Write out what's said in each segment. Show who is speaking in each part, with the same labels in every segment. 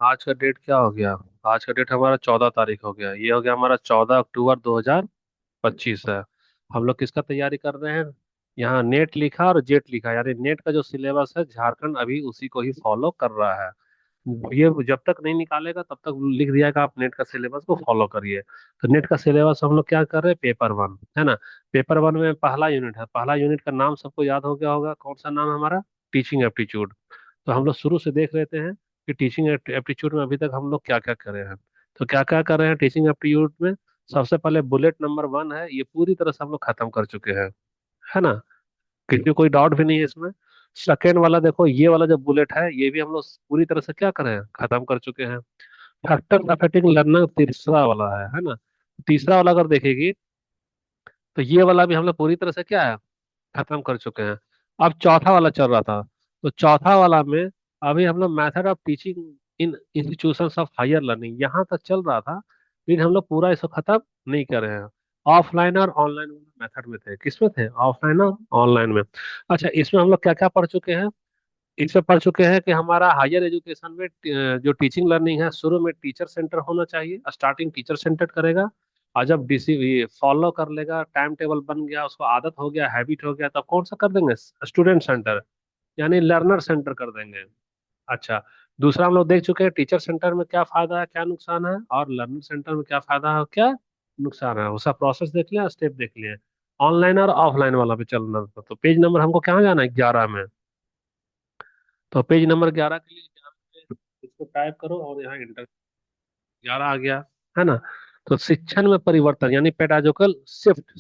Speaker 1: आज का डेट क्या हो गया? आज का डेट हमारा 14 तारीख हो गया। ये हो गया हमारा 14 अक्टूबर 2025 है। हम लोग किसका तैयारी कर रहे हैं? यहाँ नेट लिखा और जेट लिखा, यानी नेट का जो सिलेबस है झारखंड अभी उसी को ही फॉलो कर रहा है। ये जब तक नहीं निकालेगा तब तक लिख दिया कि आप नेट का सिलेबस को फॉलो करिए। तो नेट का सिलेबस हम लोग क्या कर रहे हैं? पेपर 1 है ना। पेपर 1 में पहला यूनिट है। पहला यूनिट का नाम सबको याद हो गया होगा, कौन सा नाम है हमारा? Teaching aptitude. तो हम लोग शुरू से देख लेते हैं कि टीचिंग एप्टीट्यूड में अभी तक हम लोग क्या क्या करे हैं। तो क्या क्या कर रहे हैं टीचिंग एप्टीट्यूड में? सबसे पहले बुलेट नंबर 1 है, ये पूरी तरह से हम लोग खत्म कर चुके हैं, है ना। किसी को कोई डाउट भी नहीं है इसमें। सेकेंड वाला देखो, ये वाला जो बुलेट है ये भी हम लोग पूरी तरह से क्या करें, खत्म कर चुके हैं। फैक्टर अफेक्टिंग लर्नर तीसरा वाला है ना। तीसरा वाला अगर देखेगी तो ये वाला भी हम लोग पूरी तरह से क्या है, खत्म कर चुके हैं। अब चौथा वाला चल रहा था, तो चौथा वाला में अभी हम लोग method of teaching in institutions of higher learning यहाँ तक चल रहा था, लेकिन हम लोग पूरा इसको खत्म नहीं कर रहे हैं। ऑफलाइन और ऑनलाइन मेथड में थे, किसमें थे? ऑफलाइन और ऑनलाइन में। अच्छा, इसमें हम लोग क्या क्या पढ़ चुके हैं? इसमें पढ़ चुके हैं कि हमारा हायर एजुकेशन में जो टीचिंग लर्निंग है, शुरू में टीचर सेंटर होना चाहिए, स्टार्टिंग टीचर सेंटर करेगा। और जब डीसी फॉलो कर लेगा, टाइम टेबल बन गया, उसको आदत हो गया, हैबिट हो गया, तब कौन सा कर देंगे? स्टूडेंट सेंटर, यानी लर्नर सेंटर कर देंगे। अच्छा, दूसरा हम लोग देख चुके हैं टीचर सेंटर में क्या फायदा है क्या नुकसान है, और लर्नर सेंटर में क्या फायदा है और क्या नुकसान है, उसका प्रोसेस देख लिया, स्टेप देख लिए। ऑनलाइन और ऑफलाइन वाला पे चलना था, तो पेज नंबर हमको कहाँ जाना है? 11 में। तो पेज नंबर 11 के लिए यहाँ पे इसको टाइप करो और यहाँ इंटर। 11 आ गया, है ना। तो शिक्षण में परिवर्तन यानी पेडागोजिकल शिफ्ट,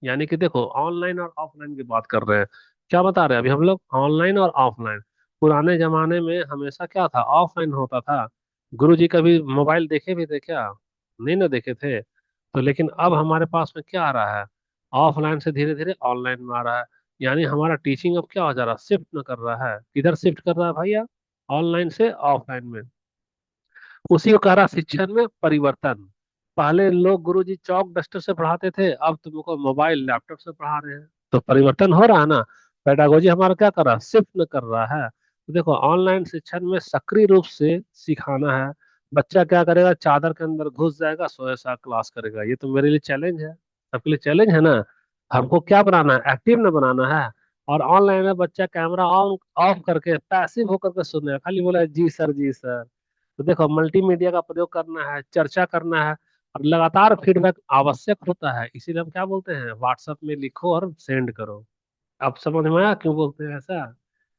Speaker 1: यानी कि देखो ऑनलाइन और ऑफलाइन की बात कर रहे हैं। क्या बता रहे हैं अभी हम लोग? ऑनलाइन और ऑफलाइन। पुराने जमाने में हमेशा क्या था? ऑफलाइन होता था। गुरु जी कभी मोबाइल देखे भी थे क्या? नहीं ना देखे थे। तो लेकिन अब हमारे पास में क्या आ रहा है? ऑफलाइन से धीरे धीरे ऑनलाइन में आ रहा है। यानी हमारा टीचिंग अब क्या हो जा रहा है? शिफ्ट न कर रहा है, किधर शिफ्ट कर रहा है भैया? ऑनलाइन से ऑफलाइन में। उसी को कह रहा शिक्षण में परिवर्तन। पहले लोग गुरुजी चौक डस्टर से पढ़ाते थे, अब तुमको मोबाइल लैपटॉप से पढ़ा रहे हैं। तो परिवर्तन हो रहा है ना। पेडागोजी हमारा क्या कर रहा है? शिफ्ट न कर रहा है। तो देखो ऑनलाइन शिक्षण में सक्रिय रूप से सिखाना है। बच्चा क्या करेगा? चादर के अंदर घुस जाएगा, सोया सा क्लास करेगा। ये तो मेरे लिए चैलेंज है, सबके लिए चैलेंज है ना। हमको क्या बनाना है? एक्टिव न बनाना है। और ऑनलाइन में बच्चा कैमरा ऑन ऑफ करके पैसिव होकर के सुने, खाली बोला है जी सर जी सर। तो देखो मल्टीमीडिया का प्रयोग करना है, चर्चा करना है, और लगातार फीडबैक आवश्यक होता है। इसीलिए हम क्या बोलते हैं? व्हाट्सएप में लिखो और सेंड करो। अब समझ में आया क्यों बोलते हैं ऐसा?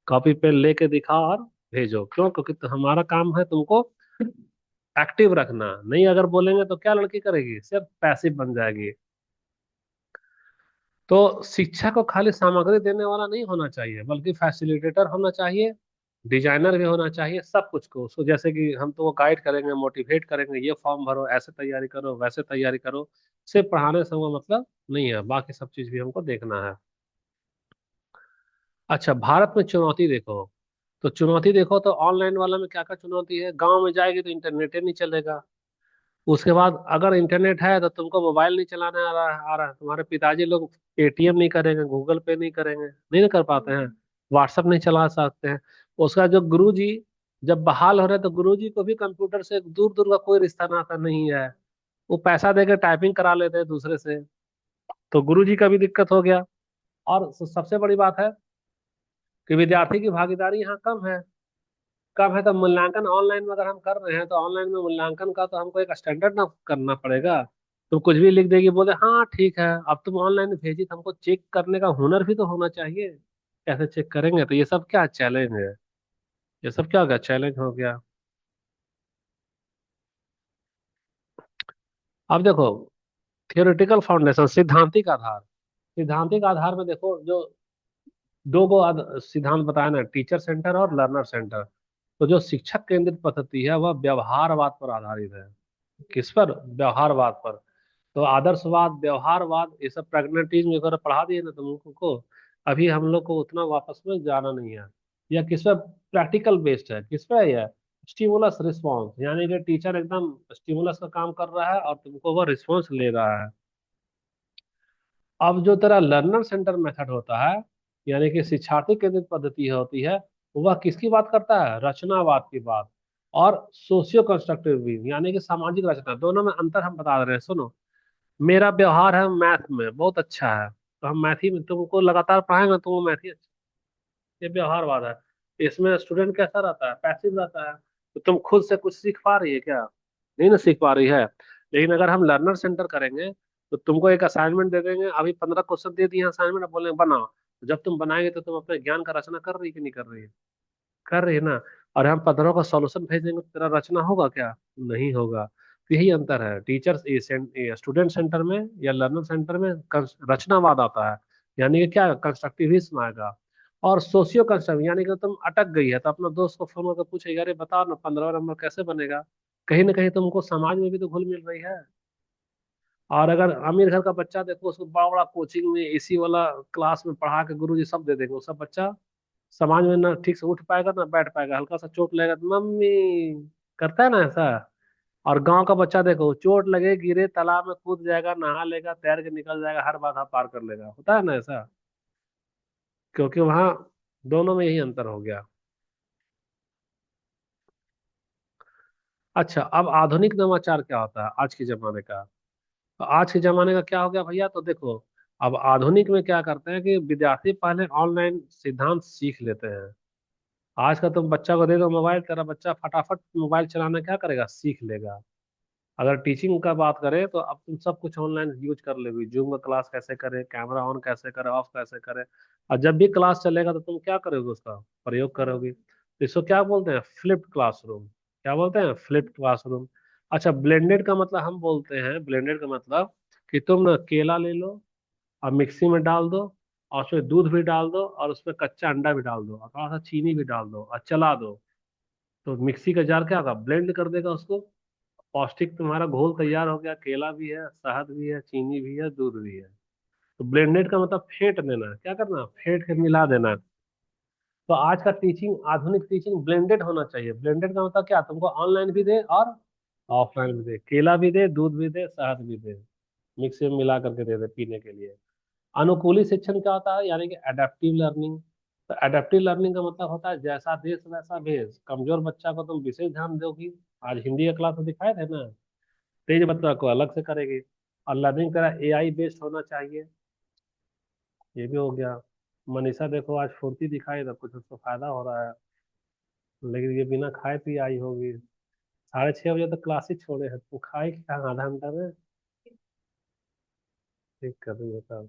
Speaker 1: कॉपी पेन लेके दिखाओ और भेजो। क्यों? क्योंकि तो हमारा काम है तुमको एक्टिव रखना। नहीं अगर बोलेंगे तो क्या लड़की करेगी? सिर्फ पैसिव बन जाएगी। तो शिक्षा को खाली सामग्री देने वाला नहीं होना चाहिए, बल्कि फैसिलिटेटर होना चाहिए, डिजाइनर भी होना चाहिए, सब कुछ को उसको, जैसे कि हम तो वो गाइड करेंगे, मोटिवेट करेंगे, ये फॉर्म भरो, ऐसे तैयारी करो, वैसे तैयारी करो। सिर्फ पढ़ाने से वो मतलब नहीं है, बाकी सब चीज भी हमको देखना है। अच्छा, भारत में चुनौती देखो। तो चुनौती देखो तो ऑनलाइन वाला में क्या क्या चुनौती है? गांव में जाएगी तो इंटरनेट ही नहीं चलेगा। उसके बाद अगर इंटरनेट है तो तुमको मोबाइल नहीं चलाना आ रहा है। तुम्हारे पिताजी लोग पेटीएम नहीं करेंगे, गूगल पे नहीं करेंगे, नहीं ना कर पाते हैं। व्हाट्सएप नहीं चला सकते हैं। उसका जो गुरु जी जब बहाल हो रहे हैं, तो गुरु जी को भी कंप्यूटर से दूर दूर का कोई रिश्ता नाता नहीं है। वो पैसा देकर टाइपिंग करा लेते हैं दूसरे से। तो गुरु जी का भी दिक्कत हो गया। और सबसे बड़ी बात है कि विद्यार्थी की भागीदारी यहाँ कम है। कम है तो मूल्यांकन ऑनलाइन में अगर हम कर रहे हैं, तो ऑनलाइन में मूल्यांकन का तो हमको एक स्टैंडर्ड ना करना पड़ेगा। तुम कुछ भी लिख देगी, बोले हाँ ठीक है। अब तुम ऑनलाइन भेजी तो हमको चेक करने का हुनर भी तो होना चाहिए। कैसे चेक करेंगे? तो ये सब क्या चैलेंज है? ये सब क्या हो गया? चैलेंज हो गया। अब देखो थियोरेटिकल फाउंडेशन, सिद्धांतिक आधार। सिद्धांतिक आधार में देखो जो दो गो सिद्धांत बताया ना, टीचर सेंटर और लर्नर सेंटर। तो जो शिक्षक केंद्रित पद्धति है वह व्यवहारवाद पर आधारित है। किस पर? व्यवहारवाद पर। तो आदर्शवाद, व्यवहारवाद, ये सब प्रैग्मेटिज्म वगैरह पढ़ा दिए ना तुमको। अभी हम लोग को उतना वापस में जाना नहीं है। या किस पे? प्रैक्टिकल बेस्ड है। किस पे है यह? स्टिमुलस रिस्पॉन्स, यानी कि टीचर एकदम स्टिमुलस का काम कर रहा है और तुमको वो रिस्पॉन्स ले रहा है। अब जो तेरा लर्नर सेंटर मेथड होता है, यानी कि शिक्षार्थी केंद्रित पद्धति होती है, वह किसकी बात करता है? रचनावाद की बात। और सोशियो कंस्ट्रक्टिव भी, यानी कि सामाजिक रचना। दोनों में अंतर हम बता रहे हैं, सुनो। मेरा व्यवहार है मैथ में बहुत अच्छा है, तो हम मैथ ही में तुमको लगातार पढ़ाएंगे, तुमको मैथ ही अच्छा। ये व्यवहारवाद है। इसमें स्टूडेंट कैसा रहता है, पैसिव रहता है। तो तुम खुद से कुछ सीख पा रही है क्या? नहीं ना सीख पा रही है। लेकिन अगर हम लर्नर सेंटर करेंगे, तो तुमको एक असाइनमेंट दे देंगे, अभी 15 क्वेश्चन दे दिए असाइनमेंट, अब बोलेंगे बनाओ। तो जब तुम बनाएंगे तो तुम अपने ज्ञान का रचना कर रही है कि नहीं कर रही है? कर रही है ना। और हम 15 का सॉल्यूशन भेजेंगे तो तेरा रचना होगा क्या? नहीं होगा। तो यही अंतर है टीचर्स, स्टूडेंट सेंटर में या लर्नर सेंटर में रचनावाद आता है, यानी कि क्या कंस्ट्रक्टिविज्म आएगा। और सोशियो कंस्ट्रक्ट, यानी कि तुम अटक गई है तो अपना दोस्त को फोन करके पूछेगा, अरे बताओ ना 15 नंबर कैसे बनेगा। कहीं ना कहीं तुमको समाज में भी तो घुल मिल रही है। और अगर अमीर घर का बच्चा देखो, उसको बड़ा बड़ा कोचिंग में एसी वाला क्लास में पढ़ा के गुरु जी सब दे देंगे, वो सब बच्चा समाज में ना ठीक से उठ पाएगा ना बैठ पाएगा, हल्का सा चोट लगेगा तो मम्मी करता है ना ऐसा। और गांव का बच्चा देखो, चोट लगे गिरे तालाब में कूद जाएगा, नहा लेगा, तैर के निकल जाएगा, हर बाधा पार कर लेगा, होता है ना ऐसा। क्योंकि वहाँ दोनों में यही अंतर हो गया। अच्छा, अब आधुनिक नवाचार क्या होता है आज के जमाने का? तो आज के जमाने का क्या हो गया भैया, तो देखो। अब आधुनिक में क्या करते हैं कि विद्यार्थी पहले ऑनलाइन सिद्धांत सीख लेते हैं। आज का तुम बच्चा को दे दो मोबाइल, तेरा बच्चा फटाफट मोबाइल चलाना क्या करेगा, सीख लेगा। अगर टीचिंग का बात करें तो अब तुम सब कुछ ऑनलाइन यूज कर लोगे, जूम का क्लास कैसे करें, कैमरा ऑन कैसे करें, ऑफ कैसे करें। और जब भी क्लास चलेगा तो तुम क्या करोगे, उसका प्रयोग करोगे। तो इसको क्या बोलते हैं, फ्लिप्ड क्लासरूम। क्या बोलते हैं, फ्लिप्ड क्लासरूम। अच्छा, ब्लेंडेड का मतलब हम बोलते हैं, ब्लेंडेड का मतलब कि तुम ना केला ले लो और मिक्सी में डाल दो, और उसमें दूध भी डाल दो, और उसमें कच्चा अंडा भी डाल दो, और थोड़ा सा चीनी भी डाल दो और चला दो। तो मिक्सी का जार क्या होगा, ब्लेंड कर देगा उसको। पौष्टिक तुम्हारा घोल तैयार हो गया, केला भी है, शहद भी है, चीनी भी है, दूध भी है। तो ब्लेंडेड का मतलब फेंट देना है, क्या करना है, फेंट के मिला देना है। तो आज का टीचिंग, आधुनिक टीचिंग ब्लेंडेड होना चाहिए। ब्लेंडेड का मतलब क्या, तुमको ऑनलाइन भी दे और ऑफलाइन भी दे, केला भी दे, दूध भी दे, शहद भी दे, मिक्सी में मिला करके दे दे पीने के लिए। अनुकूली शिक्षण क्या होता है, यानी कि एडेप्टिव लर्निंग। तो एडेप्टिव लर्निंग का मतलब होता है जैसा देश वैसा भेष। कमजोर बच्चा को तुम विशेष ध्यान दोगी, आज हिंदी का क्लास में दिखाए थे ना, तेज बच्चा को अलग से करेगी। और लर्निंग तरह एआई बेस्ड होना चाहिए, ये भी हो गया। मनीषा देखो आज फुर्ती दिखाई तो कुछ उसको फायदा हो रहा है, लेकिन ये बिना खाए पिए आई होगी। 6:30 बजे तक क्लास ही छोड़े है, तो खाए क्या आधा घंटा में? ठीक कर रही है साहब,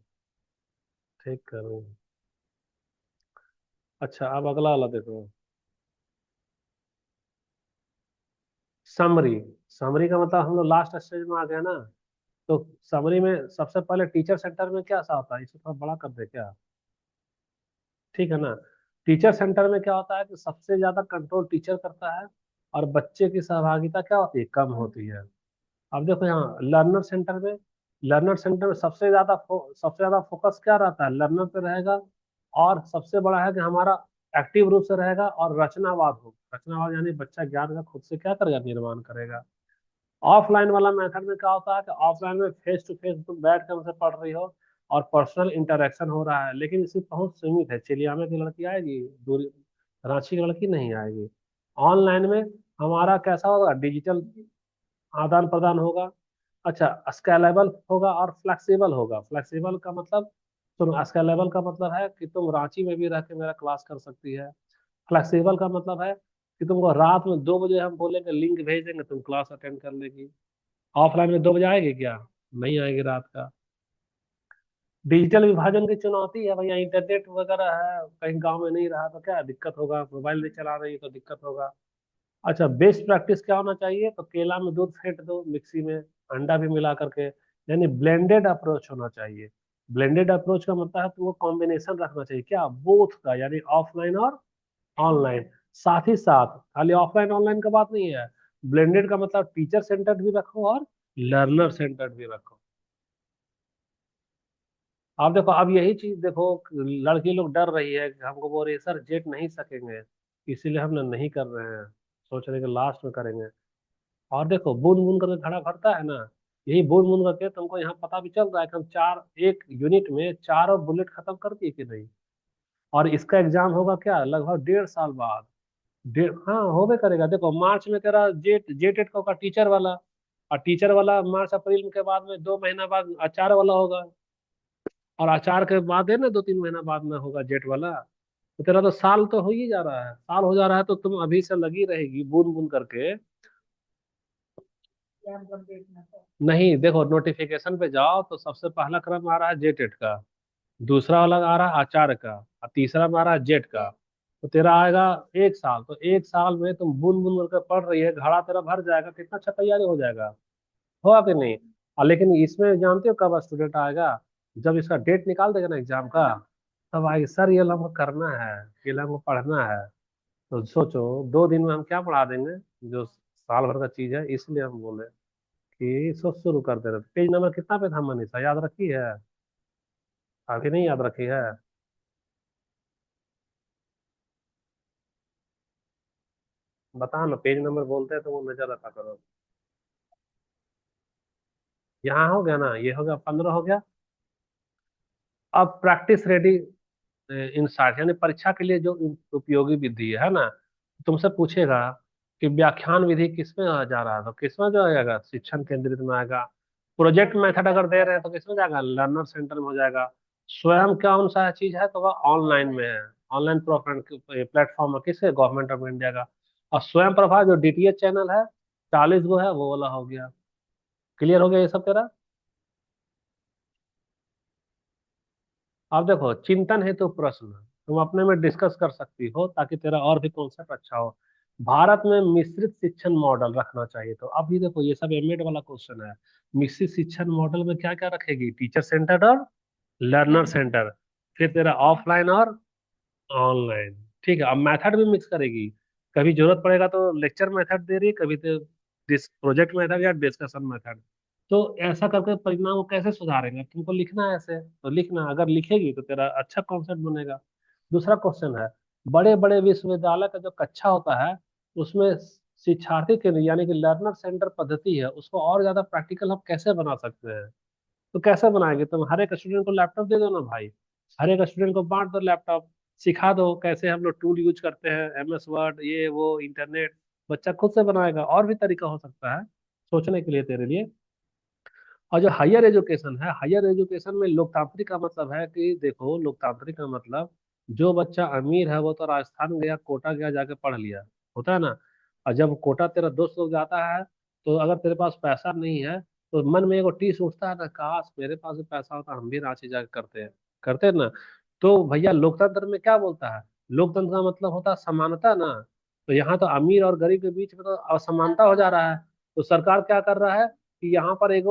Speaker 1: ठीक कर रही है। अच्छा, अब अगला वाला देखो, समरी। समरी का मतलब हम लोग लास्ट स्टेज में आ गए ना। तो समरी में सबसे पहले टीचर सेंटर में क्या सा होता है, इसे थोड़ा बड़ा कर दे क्या? ठीक है ना। टीचर सेंटर में क्या होता है कि सबसे ज्यादा कंट्रोल टीचर करता है, और बच्चे की सहभागिता क्या होती है, कम होती है। अब देखो यहाँ लर्नर सेंटर में सबसे ज्यादा फोकस क्या रहता है, लर्नर पे रहेगा। और सबसे बड़ा है कि हमारा एक्टिव रूप से रहेगा, और रचनावाद होगा। रचनावाद यानी बच्चा ज्ञान का खुद से क्या करेगा, निर्माण करेगा। ऑफलाइन वाला मेथड में क्या होता है कि ऑफलाइन में फेस टू फेस तुम बैठ कर उनसे पढ़ रही हो, और पर्सनल इंटरेक्शन हो रहा है, लेकिन इसकी पहुंच सीमित है। चिलियामे की लड़की आएगी, दूर रांची की लड़की नहीं आएगी। ऑनलाइन में हमारा कैसा होगा, डिजिटल आदान प्रदान होगा। अच्छा, स्केलेबल होगा और फ्लेक्सिबल होगा। फ्लेक्सिबल का मतलब, सुनो, स्केलेबल का मतलब है कि तुम रांची में भी रह के मेरा क्लास कर सकती है। फ्लेक्सिबल का मतलब है कि तुमको रात में 2 बजे हम बोलेंगे, लिंक भेज देंगे, तुम क्लास अटेंड कर लेगी। ऑफलाइन में 2 बजे आएगी क्या? नहीं आएगी रात का। डिजिटल विभाजन की चुनौती है भैया, इंटरनेट वगैरह है, कहीं गांव में नहीं रहा तो क्या दिक्कत होगा, मोबाइल नहीं चला रही तो दिक्कत होगा। अच्छा, बेस्ट प्रैक्टिस क्या होना चाहिए, तो केला में दूध फेंट दो मिक्सी में, अंडा भी मिला करके, यानी ब्लेंडेड अप्रोच होना चाहिए। ब्लेंडेड अप्रोच का मतलब है तुमको कॉम्बिनेशन रखना चाहिए, क्या, बोथ का, यानी ऑफलाइन और ऑनलाइन। साथ ही साथ खाली ऑफलाइन ऑनलाइन का बात नहीं है, ब्लेंडेड का मतलब टीचर सेंटर्ड भी रखो और लर्नर सेंटर्ड भी रखो। आप देखो, अब यही चीज देखो, लड़की लोग डर रही है कि हमको बोल रही है सर जेट नहीं सकेंगे, इसीलिए हम ना नहीं कर रहे हैं, सोच रहे हैं कि लास्ट में करेंगे। और देखो, बूंद बूंद करके घड़ा भरता है ना, यही बूंद बूंद करके तुमको यहाँ पता भी चल रहा है कि हम चार एक यूनिट में चार बुलेट खत्म कर दिए कि नहीं। और इसका एग्जाम होगा क्या, लगभग 1.5 साल बाद। हाँ होबे करेगा। देखो मार्च में तेरा जेट जेट एट का होगा टीचर वाला, और टीचर वाला मार्च अप्रैल के बाद में 2 महीना बाद आचार वाला होगा, और आचार के बाद है ना 2-3 महीना बाद में होगा जेट वाला। तो तेरा तो साल तो हो ही जा रहा है, साल हो जा रहा है, तो तुम अभी से लगी रहेगी बूंद बूंद करके। नहीं देखो, नोटिफिकेशन पे जाओ तो सबसे पहला क्रम आ रहा है जेटेट का, दूसरा वाला आ रहा है आचार का, और तीसरा में आ रहा है जेट का। तो तेरा आएगा 1 साल, तो 1 साल में तुम बूंद बूंद करके पढ़ रही है, घड़ा तेरा भर जाएगा, कितना अच्छा तैयारी हो जाएगा। होगा कि नहीं? और लेकिन इसमें जानते हो कब स्टूडेंट आएगा? जब इसका डेट निकाल देगा ना एग्जाम का, तब आएगा सर ये हमको करना है, ये हमको पढ़ना है। तो सोचो 2 दिन में हम क्या पढ़ा देंगे जो साल भर का चीज है। इसलिए हम बोले कि इसको शुरू कर दे रहे। पेज नंबर कितना पे था मनीषा, याद रखी है? अभी नहीं याद रखी है? बता ना, पेज नंबर बोलते हैं तो वो नजर रखा करो। यहाँ हो गया ना, ये हो गया 15 हो गया। अब प्रैक्टिस रेडी इंसाइट, यानी परीक्षा के लिए जो उपयोगी विधि है ना, तुमसे पूछेगा कि व्याख्यान विधि किसमें जा रहा है, तो किसमें जो आएगा, शिक्षण केंद्रित में आएगा। प्रोजेक्ट मेथड अगर दे रहे हैं तो किसमें जाएगा, लर्नर सेंटर में हो जाएगा। स्वयं कौन सा चीज है, तो वह ऑनलाइन में है, ऑनलाइन प्लेटफॉर्म है, किसके, गवर्नमेंट ऑफ इंडिया का। और स्वयं प्रभा जो डीटीएच चैनल है, 40 गो है, वो वाला हो गया। क्लियर हो गया ये सब तेरा? अब देखो, चिंतन है तो प्रश्न तुम अपने में डिस्कस कर सकती हो, ताकि तेरा और भी कॉन्सेप्ट अच्छा हो। भारत में मिश्रित शिक्षण मॉडल रखना चाहिए, तो अब ये देखो, ये सब एमएड वाला क्वेश्चन है। मिश्रित शिक्षण मॉडल में क्या क्या रखेगी, टीचर सेंटर्ड और लर्नर सेंटर, फिर तेरा ऑफलाइन और ऑनलाइन। ठीक है, अब मेथड भी मिक्स करेगी, कभी जरूरत पड़ेगा तो लेक्चर मेथड दे रही है, कभी तो प्रोजेक्ट मेथड या डिस्कशन मेथड। तो ऐसा करके परिणाम को कैसे सुधारेंगे, तुमको लिखना है ऐसे, तो लिखना, अगर लिखेगी तो तेरा अच्छा कॉन्सेप्ट बनेगा। दूसरा क्वेश्चन है, बड़े बड़े विश्वविद्यालय का जो कक्षा होता है, उसमें शिक्षार्थी के लिए, यानी कि लर्नर सेंटर पद्धति है, उसको और ज्यादा प्रैक्टिकल हम कैसे बना सकते हैं? तो कैसे बनाएंगे, तुम हर एक स्टूडेंट को लैपटॉप दे दो ना भाई, हर एक स्टूडेंट को बांट दो लैपटॉप, सिखा दो कैसे हम लोग टूल यूज करते हैं, एमएस वर्ड, ये वो इंटरनेट। बच्चा खुद से बनाएगा, और भी तरीका हो सकता है सोचने के लिए तेरे लिए। और जो हायर एजुकेशन है, हायर एजुकेशन में लोकतांत्रिक का मतलब है कि देखो, लोकतांत्रिक का मतलब, जो बच्चा अमीर है वो तो राजस्थान गया, कोटा गया, जाके पढ़ लिया, होता है ना। और जब कोटा तेरा दोस्त लोग जाता है, तो अगर तेरे पास पैसा नहीं है, तो मन में एगो टीस उठता है ना, काश मेरे पास भी पैसा होता, हम भी रांची जाके करते हैं, करते हैं ना। तो भैया लोकतंत्र में क्या बोलता है, लोकतंत्र का मतलब होता है समानता ना। तो यहाँ तो अमीर और गरीब के बीच में तो असमानता हो जा रहा है। तो सरकार क्या कर रहा है कि यहाँ पर एक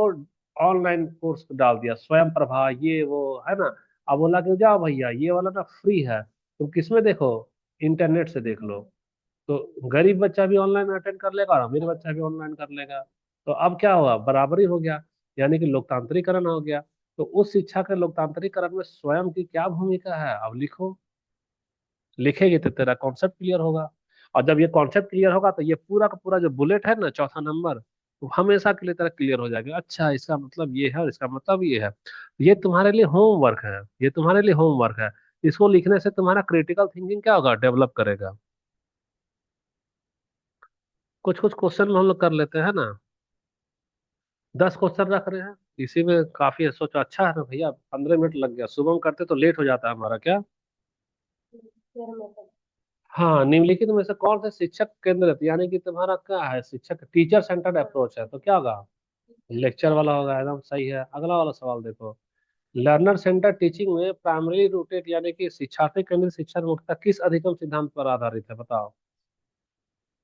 Speaker 1: ऑनलाइन कोर्स डाल दिया, स्वयं प्रभा, ये वो, है ना। अब बोला कि जाओ भैया ये वाला ना फ्री है, तुम किसमें देखो, इंटरनेट से देख लो। तो गरीब बच्चा भी ऑनलाइन अटेंड कर लेगा और अमीर बच्चा भी ऑनलाइन कर लेगा। तो अब क्या हुआ, बराबरी हो गया, यानी कि लोकतांत्रिकरण हो गया। तो उस शिक्षा के लोकतांत्रिकरण में स्वयं की क्या भूमिका है, अब लिखो। लिखेगी तो तेरा कॉन्सेप्ट क्लियर होगा। और जब ये कॉन्सेप्ट क्लियर होगा, तो ये पूरा का पूरा जो बुलेट है ना, चौथा नंबर, वो हमेशा के लिए तेरा क्लियर हो जाएगा। अच्छा, इसका मतलब ये है और इसका मतलब ये है। ये तुम्हारे लिए होमवर्क है, ये तुम्हारे लिए होमवर्क है। इसको लिखने से तुम्हारा क्रिटिकल थिंकिंग क्या होगा, डेवलप करेगा। कुछ कुछ क्वेश्चन हम लोग कर लेते हैं ना, 10 क्वेश्चन रख रहे हैं, इसी में काफी है। सोचो, अच्छा है ना भैया, 15 मिनट लग गया, सुबह में करते तो लेट हो जाता है हमारा क्या। हाँ, निम्नलिखित में से कौन से शिक्षक केंद्रित, यानी कि तुम्हारा क्या है, शिक्षक टीचर सेंटर्ड अप्रोच है, तो क्या होगा, लेक्चर वाला होगा, एकदम सही है। अगला वाला सवाल देखो, लर्नर सेंटर टीचिंग में प्राइमरी रूटेड, यानी कि शिक्षार्थी केंद्रित शिक्षा मुख्यतः किस अधिगम सिद्धांत पर आधारित है, बताओ।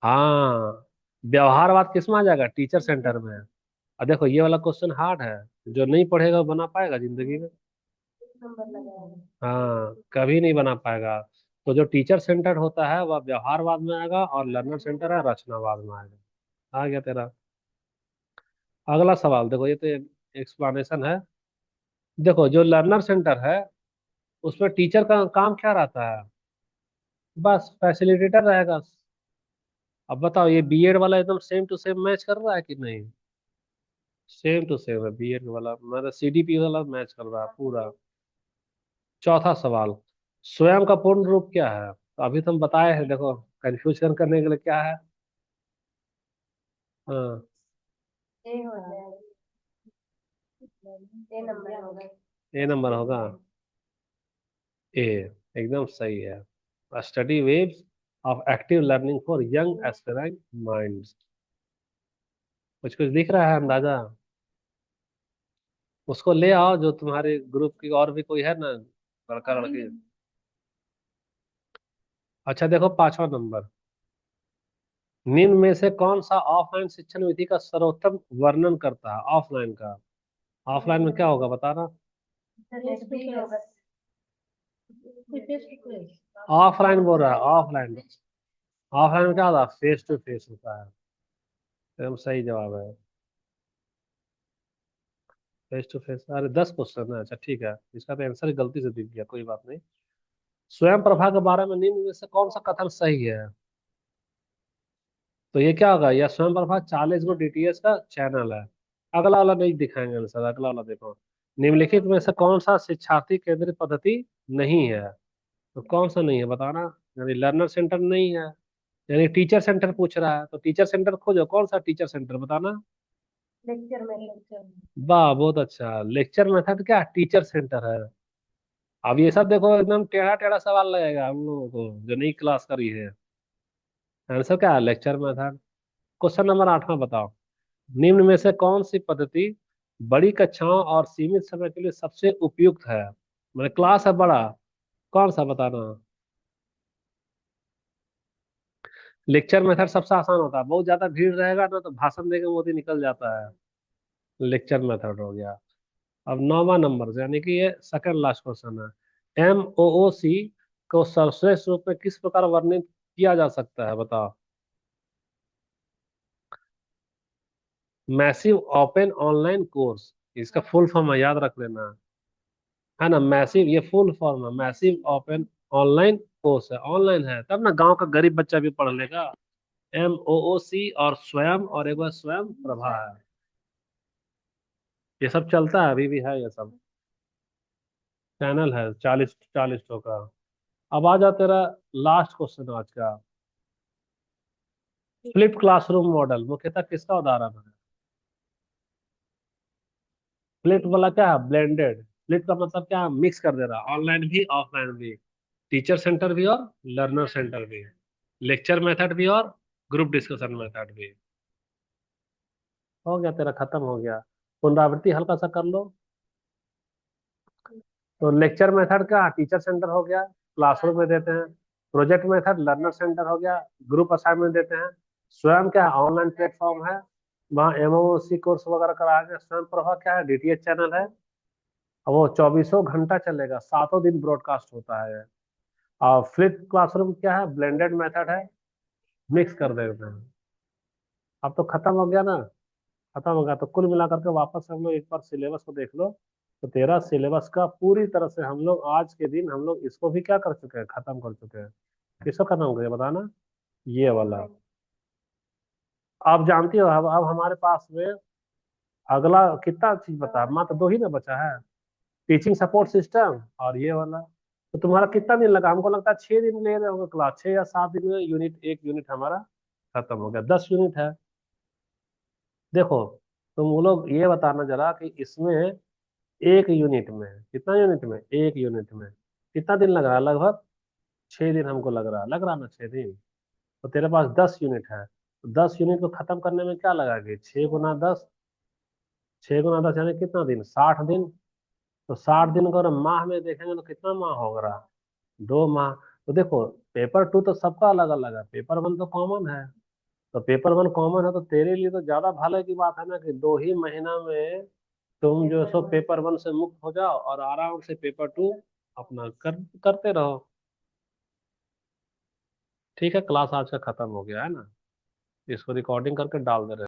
Speaker 1: हाँ, व्यवहारवाद किस में आ जाएगा, टीचर सेंटर में। और देखो, ये वाला क्वेश्चन हार्ड है, जो नहीं पढ़ेगा वो बना पाएगा जिंदगी में? हाँ, कभी नहीं बना पाएगा। तो जो टीचर सेंटर होता है वह व्यवहारवाद में आएगा, और लर्नर सेंटर है रचनावाद में आएगा। आ गया तेरा। अगला सवाल देखो, ये तो एक्सप्लेनेशन है। देखो, जो लर्नर सेंटर है, उसमें टीचर का काम क्या रहता है, बस फैसिलिटेटर रहेगा। अब बताओ, ये बीएड वाला एकदम सेम टू सेम मैच कर रहा है कि नहीं? सेम टू सेम है, बीएड वाला मतलब सीडीपी वाला मैच कर रहा है पूरा। चौथा सवाल, स्वयं का पूर्ण रूप क्या है, तो अभी तुम बताए हैं देखो, कंफ्यूजन करने के लिए क्या है? हाँ,
Speaker 2: ए हो जाएगा, ए नंबर होगा।
Speaker 1: ए नंबर होगा। ए एकदम सही है। Study waves of active learning for young aspirant minds. कुछ कुछ दिख रहा है अंदाजा? उसको ले आओ, जो तुम्हारे ग्रुप की और भी कोई है ना, लड़का लड़की। अच्छा देखो, पांचवा नंबर। निम्न में से कौन सा ऑफलाइन शिक्षण विधि का सर्वोत्तम वर्णन करता है? ऑफलाइन का। ऑफलाइन में क्या होगा बताना। ऑफलाइन बोल रहा है, ऑफलाइन। ऑफलाइन में क्या होता है? फेस टू फेस होता है। एकदम सही जवाब है। Face to face. अरे 10 क्वेश्चन है, अच्छा ठीक है, इसका तो आंसर गलती से दिख गया, कोई बात नहीं। स्वयं प्रभा के बारे में निम्न में से कौन सा कथन सही है? तो ये क्या होगा? यह स्वयं प्रभा 40 गो डीटीएच का चैनल है। अगला वाला नहीं दिखाएंगे आंसर, अगला वाला देखो। निम्नलिखित में से कौन सा शिक्षार्थी केंद्रित पद्धति नहीं है? तो कौन सा नहीं है बताना। यानी लर्नर सेंटर नहीं है, यानी टीचर सेंटर पूछ रहा है, तो टीचर सेंटर खोजो, कौन सा टीचर सेंटर बताना।
Speaker 2: लेक्चर में।
Speaker 1: वाह बहुत अच्छा, लेक्चर मेथड क्या टीचर सेंटर है। अब ये सब देखो, एकदम टेढ़ा टेढ़ा सवाल लगेगा हम लोगों को जो नई क्लास करी है। आंसर क्या है? Lecture method. क्वेश्चन नंबर 8वां बताओ। निम्न में से कौन सी पद्धति बड़ी कक्षाओं और सीमित समय के लिए सबसे उपयुक्त है? मतलब क्लास है बड़ा, कौन सा बताना। लेक्चर मेथड सबसे आसान होता है, बहुत ज्यादा भीड़ रहेगा ना तो भाषण देके मोदी निकल जाता है। लेक्चर मेथड हो गया। अब 9वां नंबर, यानी कि ये सेकंड लास्ट क्वेश्चन है। MOOC को सर्वश्रेष्ठ रूप में किस प्रकार वर्णित किया जा सकता है बताओ। मैसिव ओपन ऑनलाइन कोर्स, इसका फुल फॉर्म है, याद रख लेना। है ना, मैसिव, ये फुल फॉर्म है, मैसिव ओपन ऑनलाइन कोर्स है, ऑनलाइन है तब ना गांव का गरीब बच्चा भी पढ़ लेगा। MOOC और स्वयं, और एक बार स्वयं प्रभा है। ये सब चलता है, अभी भी है ये सब। चैनल है 40 का। अब आ जा तेरा लास्ट क्वेश्चन आज का। फ्लिप क्लासरूम मॉडल मुख्यतः किसका उदाहरण है? फ्लिप वाला क्या है? ब्लेंडेड। फ्लिप का मतलब क्या है? मिक्स कर दे रहा, ऑनलाइन भी ऑफलाइन भी, टीचर सेंटर भी और लर्नर सेंटर भी, लेक्चर मेथड भी और ग्रुप डिस्कशन मेथड भी। हो गया तेरा, खत्म हो गया। पुनरावृत्ति हल्का सा कर लो। तो लेक्चर मेथड का टीचर सेंटर हो गया, क्लासरूम में देते हैं। प्रोजेक्ट मेथड लर्नर सेंटर हो गया, ग्रुप असाइनमेंट देते हैं। स्वयं क्या है? ऑनलाइन प्लेटफॉर्म है, वहाँ MOOC कोर्स वगैरह कराया गया। स्वयं प्रभा क्या है? DTH चैनल है, और वो 24 घंटा चलेगा, 7 दिन ब्रॉडकास्ट होता है। और फ्लिप क्लासरूम क्या है? ब्लेंडेड मेथड है, मिक्स कर देते हैं। अब तो खत्म हो गया ना। खत्म हो गया, तो कुल मिला करके वापस हम लोग एक बार सिलेबस को देख लो। तो तेरा सिलेबस का पूरी तरह से हम लोग आज के दिन हम लोग इसको भी क्या कर चुके हैं? खत्म कर चुके हैं। किसको खत्म कर बताना। ये वाला। आप जानती हो, अब हमारे पास में अगला कितना चीज बता, मात्र दो ही ना बचा है। टीचिंग सपोर्ट सिस्टम और ये वाला। तो तुम्हारा कितना दिन लगा? हमको लगता है 6 दिन ले रहे होंगे क्लास, 6 या 7 दिन में यूनिट, एक यूनिट हमारा खत्म हो गया। 10 यूनिट है। देखो, तुम वो लोग ये बताना जरा कि इसमें एक यूनिट में, कितना यूनिट में, एक यूनिट में कितना दिन लग रहा है? लगभग 6 दिन हमको लग रहा ना 6 दिन। तो तेरे पास 10 यूनिट है, तो 10 यूनिट को खत्म करने में क्या लगेगा? 6 गुना 10, 6 गुना 10 यानी कितना दिन? 60 दिन। तो 60 दिन को अगर माह में देखेंगे तो कितना माह होगा? 2 माह। तो देखो, पेपर 2 तो सबका अलग अलग है, पेपर 1 तो कॉमन है। तो पेपर 1 कॉमन है, तो तेरे लिए तो ज्यादा भले की बात है ना कि 2 ही महीना में तुम जो सो पेपर 1 से मुक्त हो जाओ और आराम से पेपर 2 अपना करते रहो। ठीक है, क्लास आज का खत्म हो गया है ना। इसको रिकॉर्डिंग करके डाल दे रहे हैं।